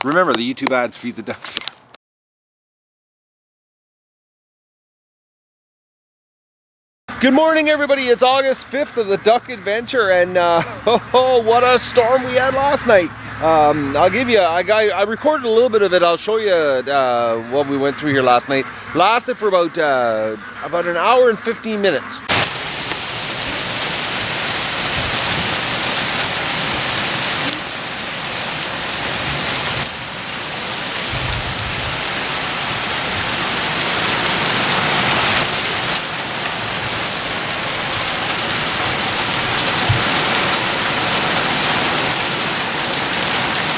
Remember, the YouTube ads feed the ducks. Good morning, everybody. It's August 5th of the Duck Adventure, and oh, what a storm we had last night. I'll give you, I recorded a little bit of it. I'll show you what we went through here last night. Lasted for about an hour and 15 minutes.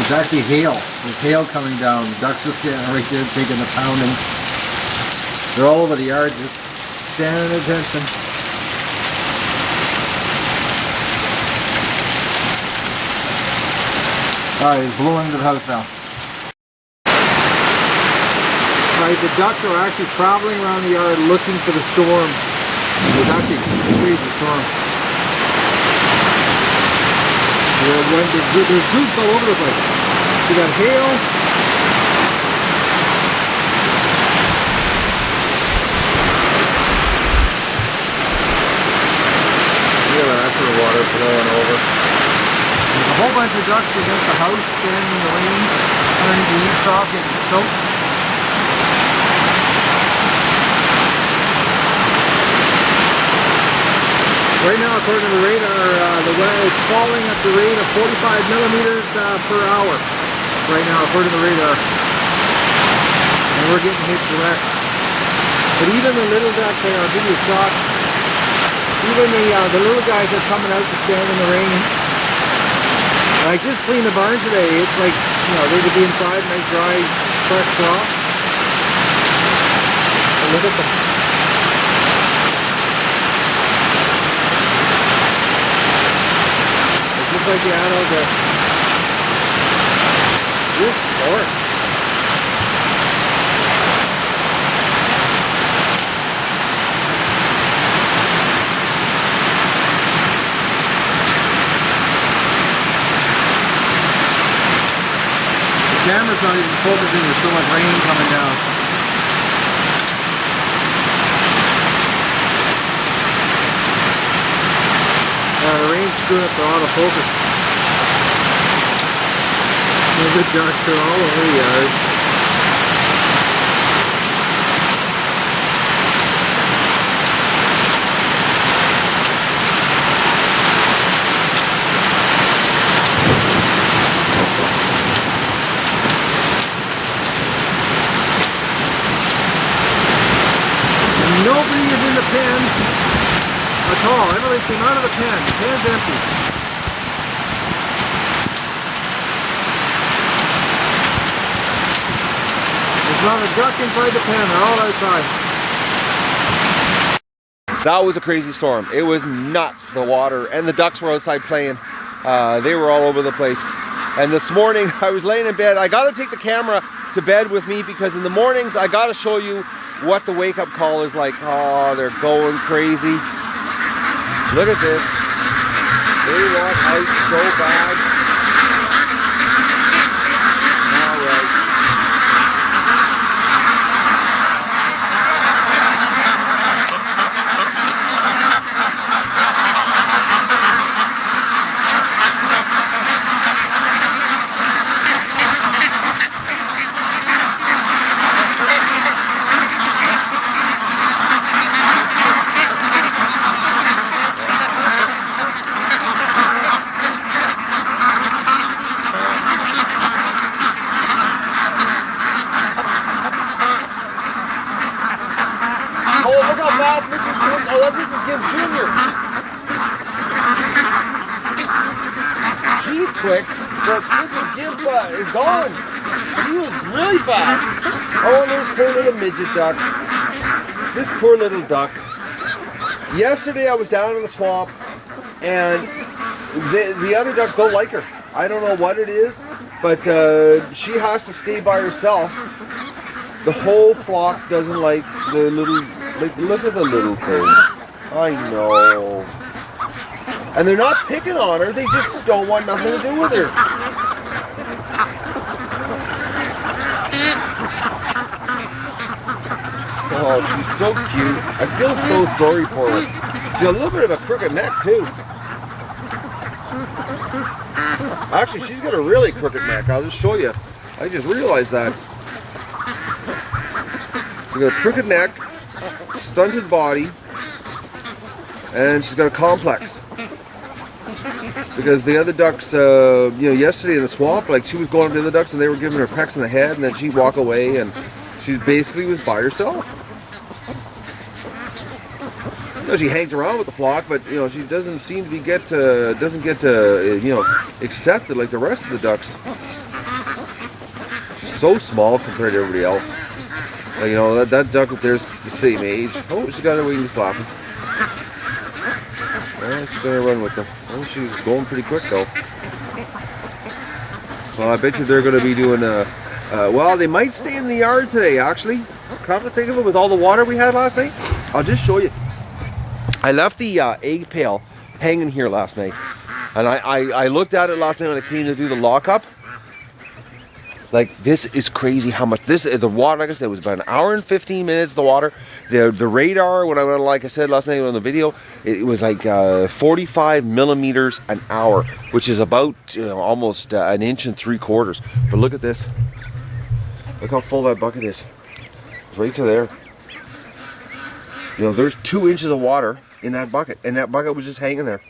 It's actually hail. There's hail coming down. The ducks just standing right there taking the pounding. They're all over the yard just standing at attention. Alright, it's blowing into the house now. Alright, the ducks are actually traveling around the yard looking for the storm. It's actually a crazy storm. There's groups all over the place. We got hail. Look at that for the water flowing over. There's a whole bunch of ducks against the house standing in the rain, turning the leaves off, getting soaked. Right now, according to the radar, it's falling at the rate of 45 millimeters per hour. Right now, according to the radar. And we're getting hit direct. But even the little ducks, I'll give you a shot. Even the little guys are coming out to stand in the rain. I just cleaned the barn today. It's like, you know, they could be inside, nice dry, fresh trough. And look at them. Just like the adult ducks. Good Lord. The camera's not even focusing, there's so much rain coming down. The rain's screwing up the autofocus. The ducks are all over the yard. And nobody is in the pen. That's all. Everything came out of the pen. The pen's empty. There's not a duck inside the pen. They're all outside. That was a crazy storm. It was nuts, the water, and the ducks were outside playing. They were all over the place. And this morning, I was laying in bed. I got to take the camera to bed with me because in the mornings, I got to show you what the wake-up call is like. Oh, they're going crazy. Look at this. They want out so bad. All right. This is Gimp Jr. She's quick, but Mrs. Gimp is gone. She was really fast. Oh, there's poor little midget duck. This poor little duck. Yesterday I was down in the swamp, and the other ducks don't like her. I don't know what it is, but she has to stay by herself. The whole flock doesn't like the little, look at the little thing. I know. And they're not picking on her, they just don't want nothing to do with her. Oh, she's so cute. I feel so sorry for her. She's a little bit of a crooked neck too. Actually, she's got a really crooked neck. I'll just show you. I just realized that. She's got a crooked neck, stunted body, and she's got a complex. Because the other ducks, yesterday in the swamp, like she was going up to the other ducks and they were giving her pecks in the head, and then she'd walk away, and she basically was by herself. She hangs around with the flock, but she doesn't seem to be doesn't get accepted like the rest of the ducks. She's so small compared to everybody else. Like, that duck there's the same age. Oh, she's got her wings flapping. Oh, she's gonna run with them. Oh, she's going pretty quick though. Well, I bet you they're gonna be doing well, they might stay in the yard today, actually. Come to think of it, with all the water we had last night. I'll just show you. I left the egg pail hanging here last night, and I looked at it last night when I came to do the lockup. Like, this is crazy how much the water, like I said, was about an hour and 15 minutes. The water, the radar, when I went, like I said last night on the video, it was like 45 millimeters an hour, which is about almost an inch and 3/4. But look at this. Look how full that bucket is. It's right to there. There's 2 inches of water in that bucket, and that bucket was just hanging there.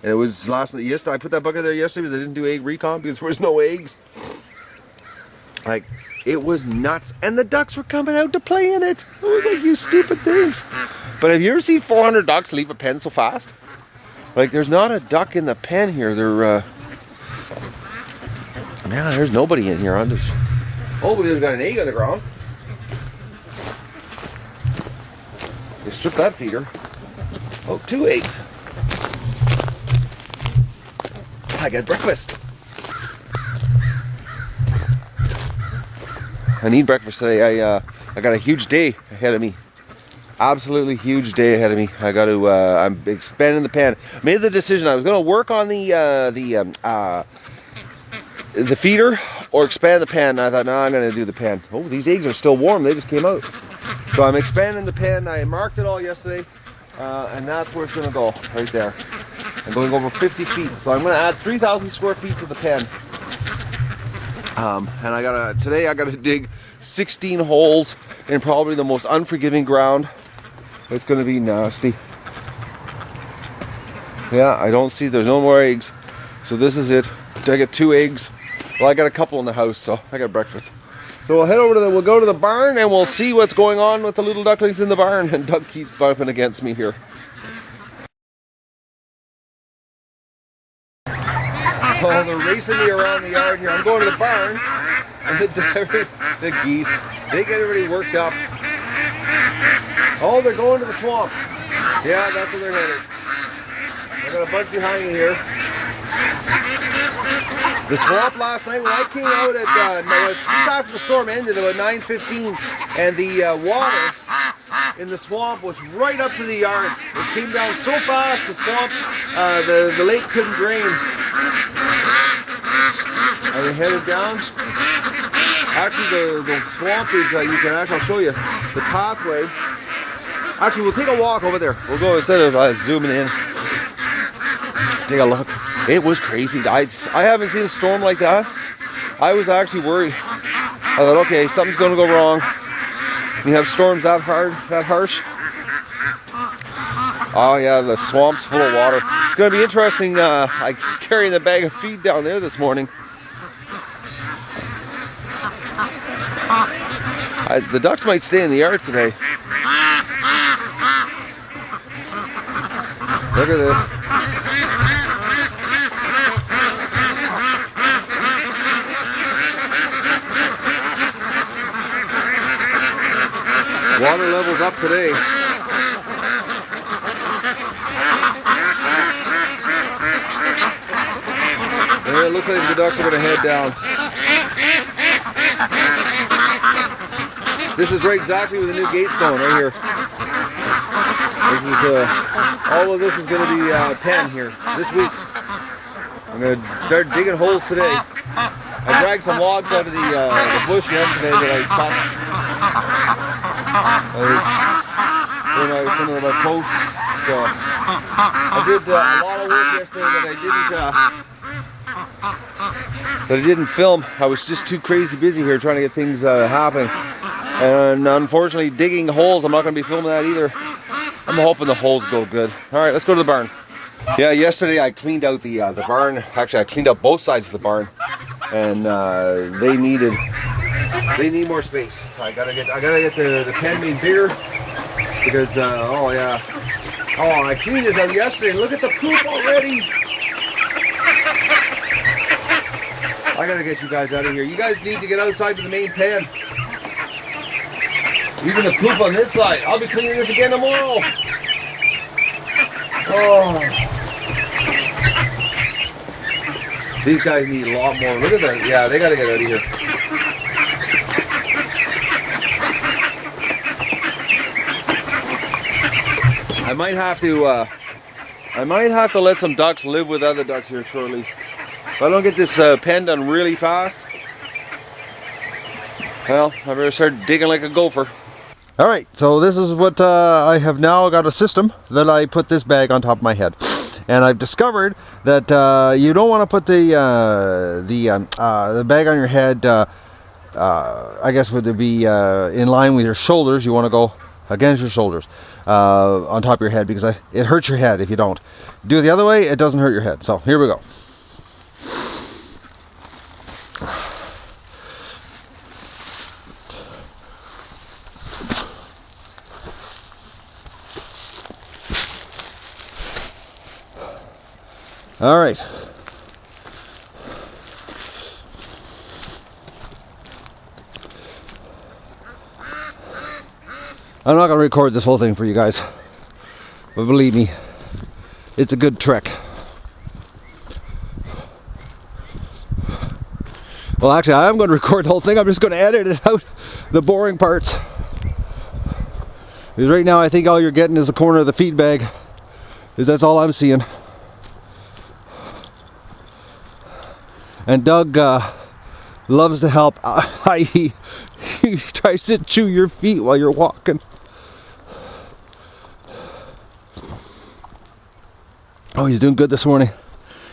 And it was yesterday. I put that bucket there yesterday because I didn't do egg recon because there was no eggs. Like, it was nuts, and the ducks were coming out to play in it. I was like, you stupid things. But have you ever seen 400 ducks leave a pen so fast? Like, there's not a duck in the pen here. There's nobody in here. Oh, we've got an egg on the ground. You strip that feeder. Oh, 2 eggs. I got breakfast. I need breakfast today. I got a huge day ahead of me. Absolutely huge day ahead of me. I got to. I'm expanding the pen. Made the decision. I was going to work on the feeder or expand the pen. I thought, no, I'm going to do the pen. Oh, these eggs are still warm. They just came out. So I'm expanding the pen. I marked it all yesterday, and that's where it's going to go, right there. I'm going over 50 feet. So I'm going to add 3,000 square feet to the pen. And today I gotta dig 16 holes in probably the most unforgiving ground. It's gonna be nasty. Yeah, I don't see, there's no more eggs. So this is it. I get 2 eggs. Well, I got a couple in the house, so I got breakfast. So we'll head over we'll go to the barn and we'll see what's going on with the little ducklings in the barn. And Doug keeps bumping against me here. Oh, they're racing me around the yard here. I'm going to the barn, and the geese, they get everybody worked up. Oh, they're going to the swamp. Yeah, that's where they're headed. I got a bunch behind me here. The swamp last night, when I came out at, just after the storm ended, about 9:15, and the water in the swamp was right up to the yard. It came down so fast, the swamp, the lake couldn't drain. Are they headed down? Actually, the swamp is, I'll show you the pathway. Actually, we'll take a walk over there. We'll go instead of zooming in. Take a look. It was crazy. I haven't seen a storm like that. I was actually worried. I thought, okay, something's going to go wrong. You have storms that harsh. Oh yeah, the swamp's full of water. It's going to be interesting. I carrying the bag of feed down there this morning. The ducks might stay in the yard today. Look at this. Water levels up today. And it looks like the ducks are going to head down. This is right exactly where the new gate's going, right here. This is all of this is going to be pen here this week. I'm going to start digging holes today. I dragged some logs out of the bush yesterday that I cut. some of my posts. So I did a lot of work yesterday that I didn't film. I was just too crazy busy here trying to get things happening. And unfortunately, digging holes, I'm not going to be filming that either. I'm hoping the holes go good. All right, let's go to the barn. Yeah, yesterday I cleaned out the barn. Actually, I cleaned out both sides of the barn, and they need more space. I gotta get the pen made bigger because I cleaned it out yesterday. Look at the poop already. I gotta get you guys out of here. You guys need to get outside to the main pen. Even the poop on this side. I'll be cleaning this again tomorrow. Oh. These guys need a lot more. Look at that. Yeah, they gotta get out of here. I might have to let some ducks live with other ducks here shortly. If I don't get this pen done really fast, well, I better start digging like a gopher. Alright, so this is what I have now got a system that I put this bag on top of my head. And I've discovered that you don't want to put the bag on your head, I guess would be in line with your shoulders. You want to go against your shoulders on top of your head, because it hurts your head if you don't. Do it the other way, it doesn't hurt your head. So here we go. All right. I'm not going to record this whole thing for you guys, but believe me, it's a good trick. Well, actually, I am going to record the whole thing. I'm just going to edit it out, the boring parts. Because right now, I think all you're getting is the corner of the feed bag, because that's all I'm seeing. And Doug loves to help. He tries to chew your feet while you're walking. Oh, he's doing good this morning.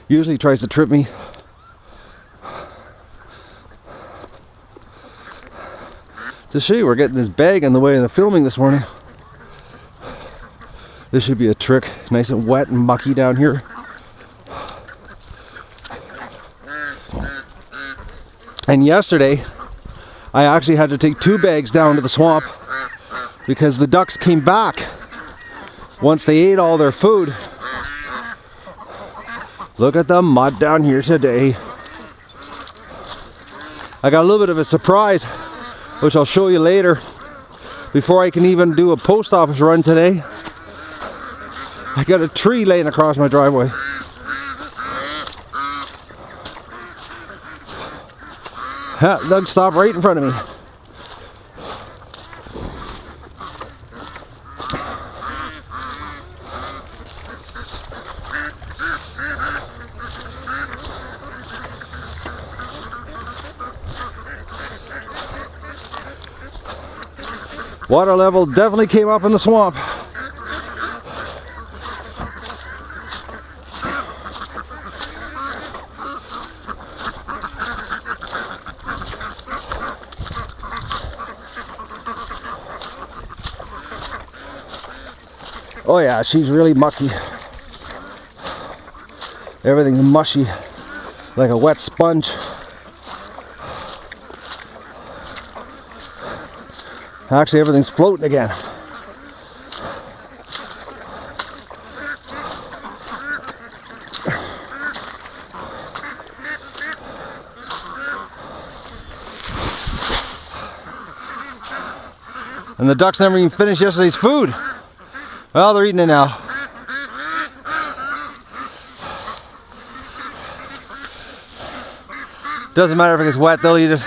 Usually he tries to trip me. To show you, we're getting this bag in the way of the filming this morning. This should be a trick. Nice and wet and mucky down here. And yesterday, I actually had to take 2 bags down to the swamp because the ducks came back once they ate all their food. Look at the mud down here today. I got a little bit of a surprise, which I'll show you later. Before I can even do a post office run today, I got a tree laying across my driveway. Doug stopped right in front of me. Water level definitely came up in the swamp. Oh yeah, she's really mucky. Everything's mushy, like a wet sponge. Actually, everything's floating again. And the ducks never even finished yesterday's food. Well, they're eating it now. Doesn't matter if it gets wet, they'll eat it.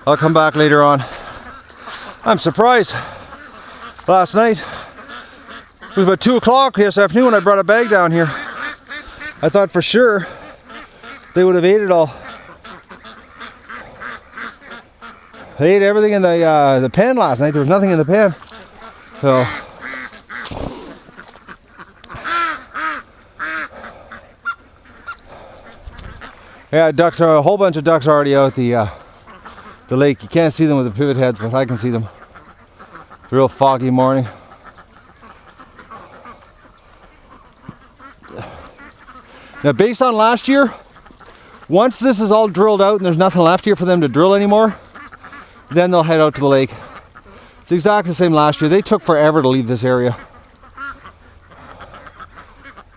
I'll come back later on. I'm surprised. Last night, it was about 2 o'clock this afternoon when I brought a bag down here. I thought for sure they would have ate it all. They ate everything in the pen last night. There was nothing in the pen. So yeah, ducks are a whole bunch of ducks are already out the lake. You can't see them with the pivot heads, but I can see them. It's a real foggy morning. Now, based on last year, once this is all drilled out and there's nothing left here for them to drill anymore, then they'll head out to the lake. It's exactly the same last year. They took forever to leave this area.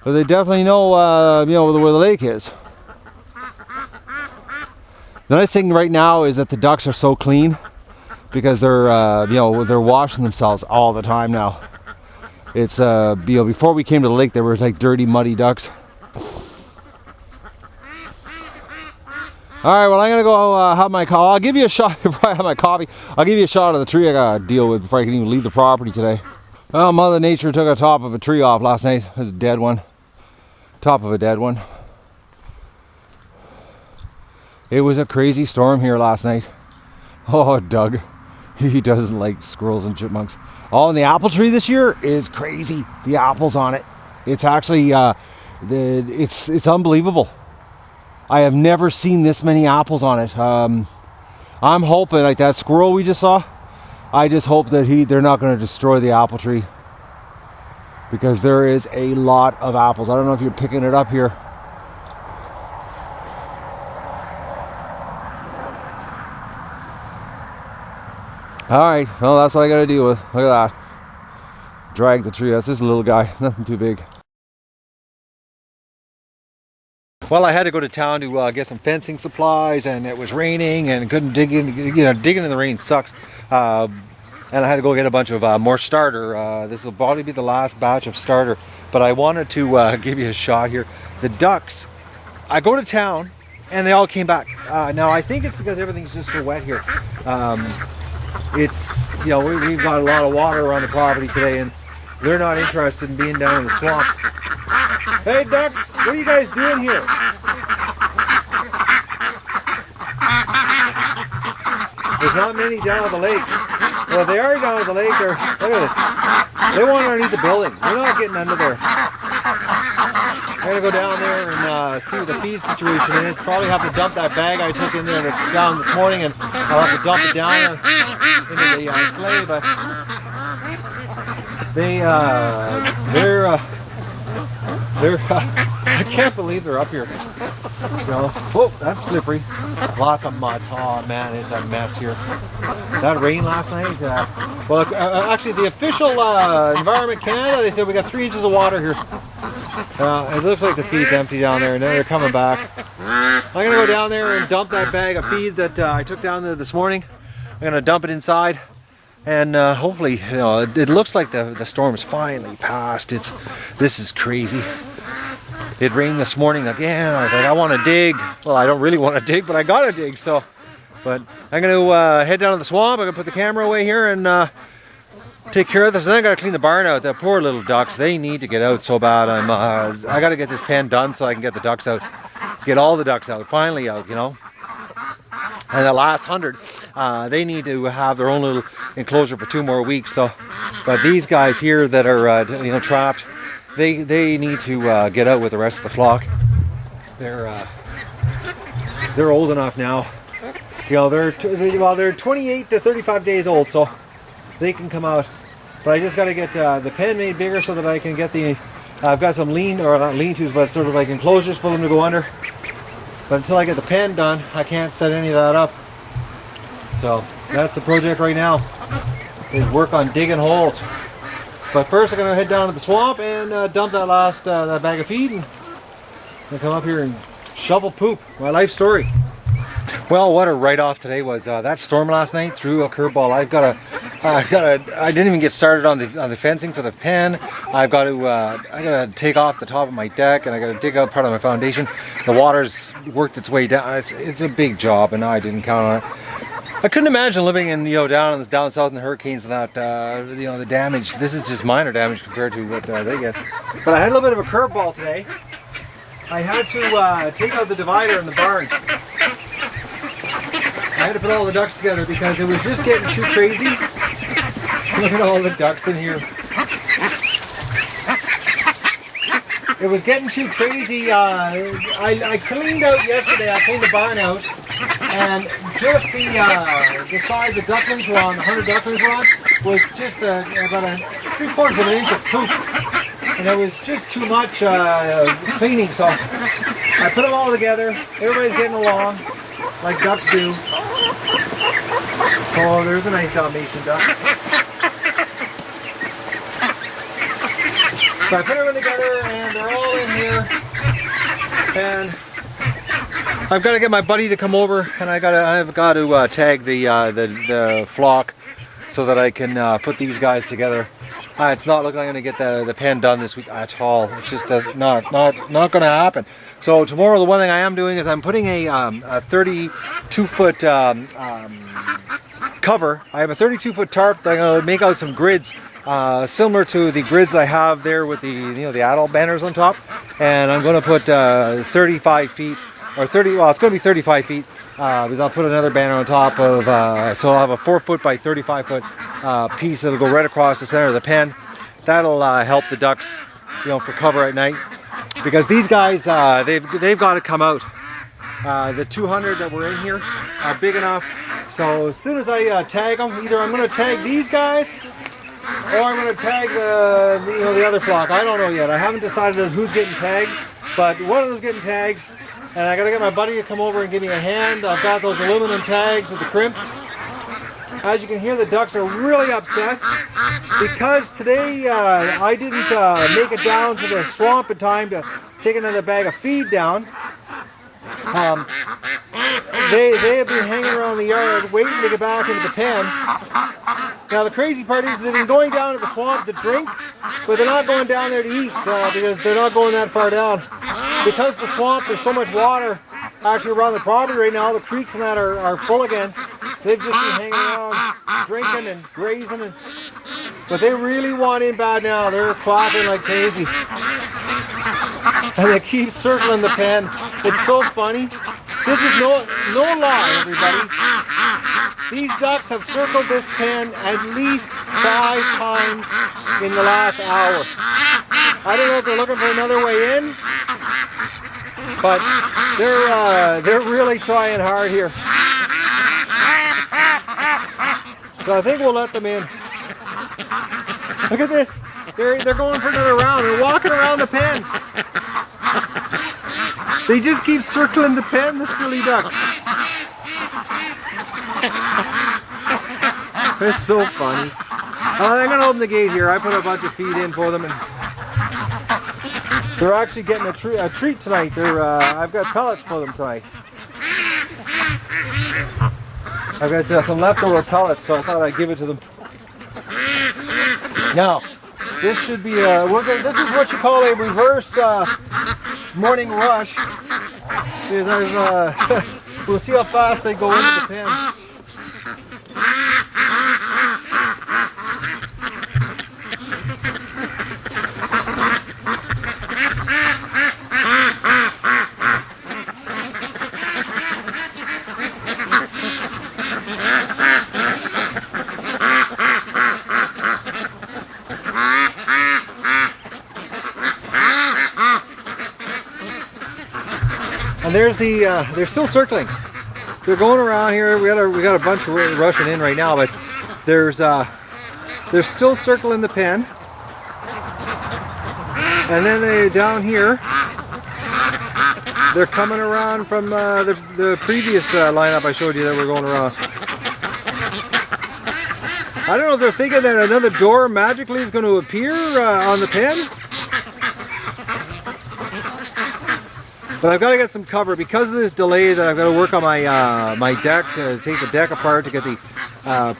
But they definitely know, you know, where the lake is. The nice thing right now is that the ducks are so clean because they're, you know, they're washing themselves all the time now. It's, you know, before we came to the lake, they were like dirty, muddy ducks. All right, well, I'm gonna go have my coffee. I'll give you a shot before I have my coffee. I'll give you a shot of the tree I gotta deal with before I can even leave the property today. Well, Mother Nature took a top of a tree off last night. It was a dead one. Top of a dead one. It was a crazy storm here last night. Oh, Doug, he doesn't like squirrels and chipmunks. Oh, and the apple tree this year is crazy. The apples on it. It's actually, it's unbelievable. I have never seen this many apples on it. I'm hoping, like that squirrel we just saw, I just hope that they're not going to destroy the apple tree, because there is a lot of apples. I don't know if you're picking it up here. All right, well, that's what I got to deal with. Look at that. Drag the tree. That's just a little guy, nothing too big. Well, I had to go to town to get some fencing supplies, and it was raining and couldn't dig in. You know, digging in the rain sucks. And I had to go get a bunch of more starter. This will probably be the last batch of starter, but I wanted to give you a shot here. The ducks, I go to town and they all came back. Now I think it's because everything's just so wet here. It's, you know, we've got a lot of water around the property today, and they're not interested in being down in the swamp. Hey ducks, what are you guys doing here? There's not many down at the lake. Well, they are down at the lake. Look at this. They want underneath the building. They're not getting under there. I'm gonna go down there and see what the feed situation is. Probably have to dump that bag I took in there that's down this morning, and I'll have to dump it down into the sleigh. But they're I can't believe they're up here. You know, whoa, that's slippery. Lots of mud. Oh man, it's a mess here. That rain last night. Actually, the official Environment Canada, they said we got 3 inches of water here. It looks like the feed's empty down there, and then they're coming back. I'm gonna go down there and dump that bag of feed that I took down there this morning. I'm gonna dump it inside, and hopefully, you know, it looks like the storm is finally past. This is crazy. It rained this morning again. I was like, I want to dig. Well, I don't really want to dig, but I gotta dig. So, but I'm gonna head down to the swamp. I'm gonna put the camera away here and take care of this. Then I gotta clean the barn out. The poor little ducks, they need to get out so bad. I gotta get this pen done so I can get the ducks out, get all the ducks out, finally out, you know. And the last 100, they need to have their own little enclosure for 2 more weeks. So, but these guys here that are you know, trapped, they need to get out with the rest of the flock. They're old enough now. You know, they're 28 to 35 days old, so they can come out. But I just got to get the pen made bigger so that I can get I've got some not lean-tos, but sort of like enclosures for them to go under. But until I get the pen done, I can't set any of that up. So that's the project right now, is work on digging holes. But first I'm going to head down to the swamp and dump that last that bag of feed, and come up here and shovel poop. My life story. Well, what a write-off today was. That storm last night threw a curveball. I didn't even get started on the fencing for the pen. I got to take off the top of my deck, and I got to dig out part of my foundation. The water's worked its way down. It's a big job, and I didn't count on it. I couldn't imagine living in, you know, down south in the hurricanes and that, you know, the damage. This is just minor damage compared to what they get. But I had a little bit of a curveball today. I had to take out the divider in the barn. I had to put all the ducks together because it was just getting too crazy. Look at all the ducks in here. It was getting too crazy. I cleaned out yesterday. I cleaned the barn out, and just the side the ducklings were on, the 100 ducklings were on, was just about 3/4 of an inch of poop, and it was just too much cleaning. So I put them all together. Everybody's getting along like ducks do. Oh, there's a nice Dalmatian duck. So I put everyone together and they're all in here, and I've got to get my buddy to come over, and I've got to tag the flock so that I can put these guys together. It's not looking like I'm going to get the pen done this week at all. It's just not going to happen. So tomorrow, the one thing I am doing is I'm putting a 32-foot cover. I have a 32-foot tarp that I'm going to make out some grids. Similar to the grids that I have there with the adult banners on top, and I'm going to put 35 feet or 30. Well, it's going to be 35 feet because I'll put another banner on top of. So I'll have a 4-foot by 35-foot piece that'll go right across the center of the pen. That'll help the ducks, for cover at night, because these guys they've got to come out. The 200 that were in here are big enough. So as soon as I tag them, either I'm going to tag these guys, or I'm going to tag the other flock. I don't know yet. I haven't decided who's getting tagged, but one of them's getting tagged, and I got to get my buddy to come over and give me a hand. I've got those aluminum tags with the crimps. As you can hear, the ducks are really upset because today I didn't make it down to the swamp in time to take another bag of feed down. They have been hanging around the yard waiting to get back into the pen. Now the crazy part is they've been going down to the swamp to drink, but they're not going down there to eat because they're not going that far down. Because the swamp, there's so much water actually around the property right now, the creeks and that are full again. They've just been hanging around drinking and grazing, but they really want in bad now. They're quacking like crazy. And they keep circling the pen. It's so funny. This is no lie, everybody. These ducks have circled this pen at least 5 times in the last hour. I don't know if they're looking for another way in, but they're really trying hard here. So I think we'll let them in. Look at this. They're going for another round. They're walking around the pen. They just keep circling the pen, the silly ducks. It's so funny. I'm going to open the gate here. I put a bunch of feed in for them, and they're actually getting a treat tonight. I've got pellets for them tonight. I've got some leftover pellets, so I thought I'd give it to them. Now, this should be this is what you call a reverse morning rush. We'll see how fast they go into the pen. And there's they're still circling. They're going around here. We got a bunch rushing in right now, but they're still circling the pen. And then they're down here. They're coming around from the previous lineup I showed you that we're going around. I don't know if they're thinking that another door magically is going to appear on the pen. But I've got to get some cover because of this delay that I've got to work on my my deck to take the deck apart to get the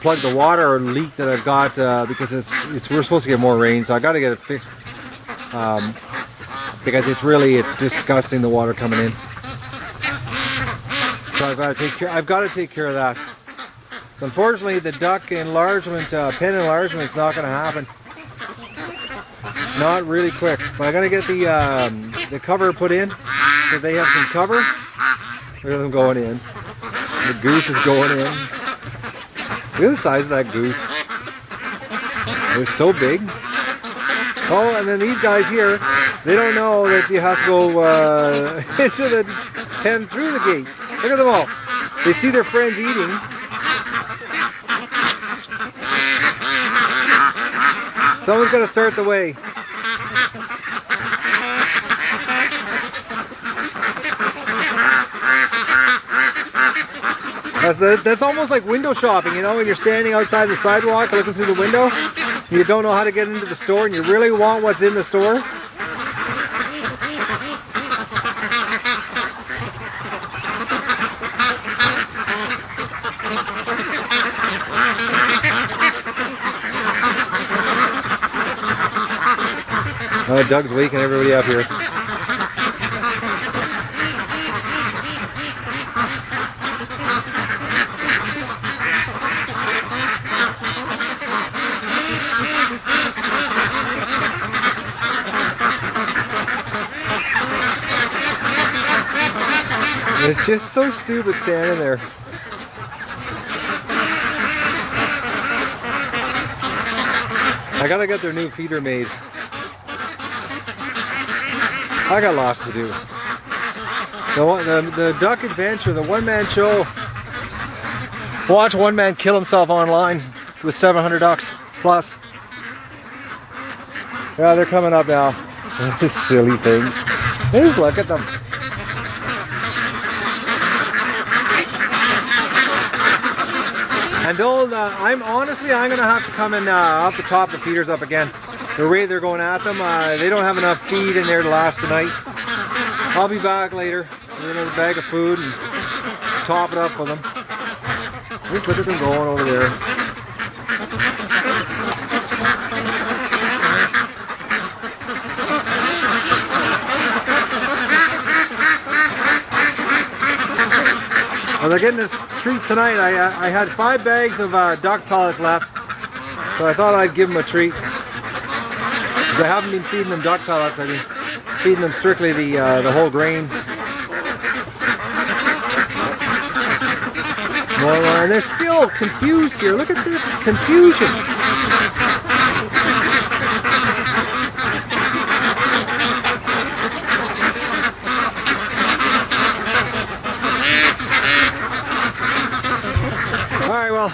plug the water leak that I've got because we're supposed to get more rain, so I got to get it fixed because it's disgusting, the water coming in. So I've got to take care of that. So unfortunately, the duck enlargement, pen enlargement is not going to happen. Not really quick, but I got to get the cover put in. So they have some cover. Look at them going in. The goose is going in. Look at the size of that goose. They're so big. Oh, and then these guys here, they don't know that you have to go into the pen through the gate. Look at them all. They see their friends eating. Someone's got to start the way. That's almost like window shopping, you know, when you're standing outside the sidewalk looking through the window. You don't know how to get into the store and you really want what's in the store. Doug's waking everybody up here. It's just so stupid standing there. I gotta get their new feeder made. I got lots to do. The Duck Adventure, the one-man show. Watch one man kill himself online with 700 ducks plus. Yeah, they're coming up now. Silly things. Just look at them. And I'm gonna have to come and off the top the feeders up again. The way they're going at them, they don't have enough feed in there to last the night. I'll be back later with another bag of food and top it up for them. Just look at them going over there. Well, they're getting this treat tonight. I had 5 bags of duck pellets left, so I thought I'd give them a treat. Because I haven't been feeding them duck pellets. I've been feeding them strictly the whole grain. More, and they're still confused here. Look at this confusion. Alright, well,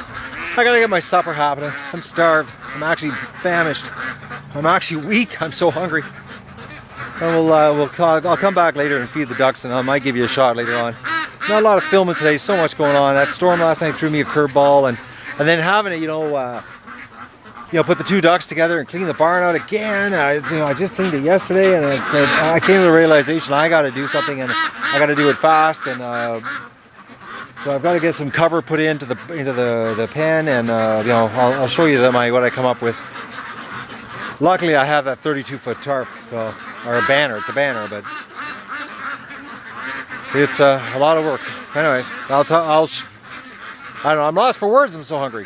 I gotta get my supper happening. I'm starved. I'm actually famished. I'm actually weak. I'm so hungry. And I'll come back later and feed the ducks, and I might give you a shot later on. Not a lot of filming today. So much going on. That storm last night threw me a curveball, and then having to put the 2 ducks together and clean the barn out again. I just cleaned it yesterday, and I came to the realization I got to do something, and I got to do it fast, and so I've got to get some cover put into the pen, and I'll show you what I come up with. Luckily, I have that 32-foot tarp, or a banner. It's a banner, but it's a lot of work. Anyways, I don't know. I'm lost for words. I'm so hungry.